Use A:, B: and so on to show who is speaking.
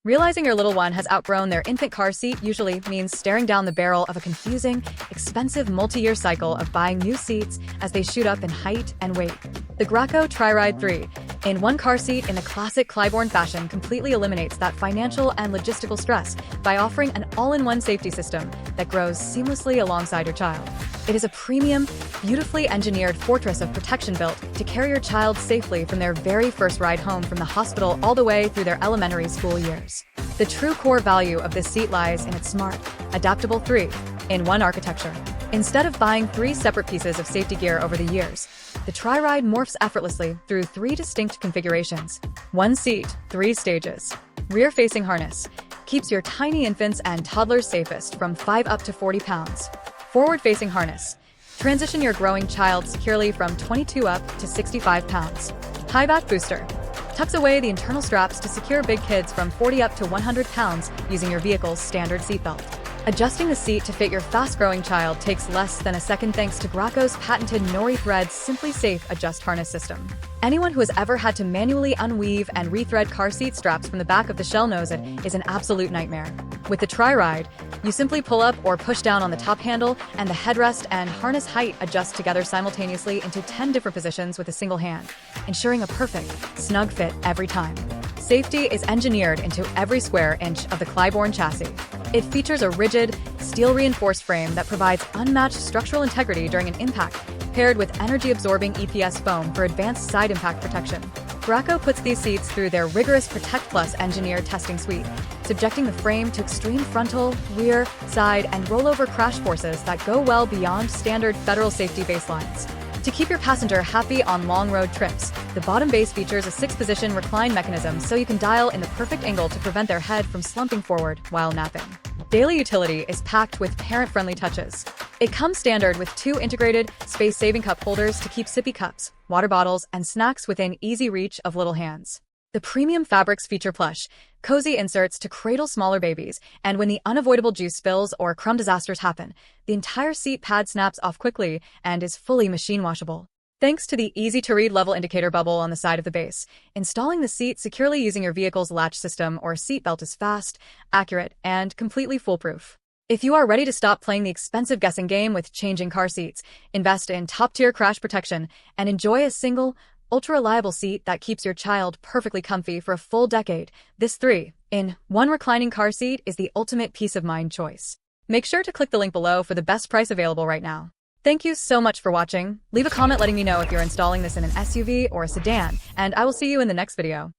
A: Realizing your little one has outgrown their infant car seat usually means staring down the barrel of a confusing, expensive multi-year cycle of buying new seats as they shoot up in height and weight. The Graco TriRide 3, in one car seat in the classic Clybourne fashion, completely eliminates that financial and logistical stress by offering an all-in-one safety system that grows seamlessly alongside your child. It is a premium, beautifully engineered fortress of protection built to carry your child safely from their very first ride home from the hospital all the way through their elementary school years. The true core value of this seat lies in its smart, adaptable 3-in-1 architecture. Instead of buying 3 separate pieces of safety gear over the years, the TriRide morphs effortlessly through 3 distinct configurations. 1 seat, 3 stages. Rear-facing harness keeps your tiny infants and toddlers safest from 5 up to 40 pounds. Forward-facing harness. Transition your growing child securely from 22 up to 65 pounds. Highback booster. Tucks away the internal straps to secure big kids from 40 up to 100 pounds using your vehicle's standard seatbelt. Adjusting the seat to fit your fast-growing child takes less than a second thanks to Graco's patented Nori Thread Simply Safe Adjust Harness System. Anyone who has ever had to manually unweave and rethread car seat straps from the back of the shell knows it is an absolute nightmare. With the TriRide, you simply pull up or push down on the top handle, and the headrest and harness height adjust together simultaneously into 10 different positions with a single hand, ensuring a perfect, snug fit every time. Safety is engineered into every square inch of the Clybourne chassis. It features a rigid, steel-reinforced frame that provides unmatched structural integrity during an impact, paired with energy-absorbing EPS foam for advanced side impact protection. Graco puts these seats through their rigorous Protect Plus engineered testing suite, subjecting the frame to extreme frontal, rear, side, and rollover crash forces that go well beyond standard federal safety baselines. To keep your passenger happy on long road trips, the bottom base features a 6-position recline mechanism so you can dial in the perfect angle to prevent their head from slumping forward while napping. Daily utility is packed with parent-friendly touches. It comes standard with 2 integrated, space-saving cup holders to keep sippy cups, water bottles, and snacks within easy reach of little hands. The premium fabrics feature plush, cozy inserts to cradle smaller babies, and when the unavoidable juice spills or crumb disasters happen, the entire seat pad snaps off quickly and is fully machine washable. Thanks to the easy-to-read level indicator bubble on the side of the base, installing the seat securely using your vehicle's latch system or seatbelt is fast, accurate, and completely foolproof. If you are ready to stop playing the expensive guessing game with changing car seats, invest in top-tier crash protection, and enjoy a single, ultra-reliable seat that keeps your child perfectly comfy for a full decade, this 3-in-1 reclining car seat is the ultimate peace of mind choice. Make sure to click the link below for the best price available right now. Thank you so much for watching. Leave a comment letting me know if you're installing this in an SUV or a sedan, and I will see you in the next video.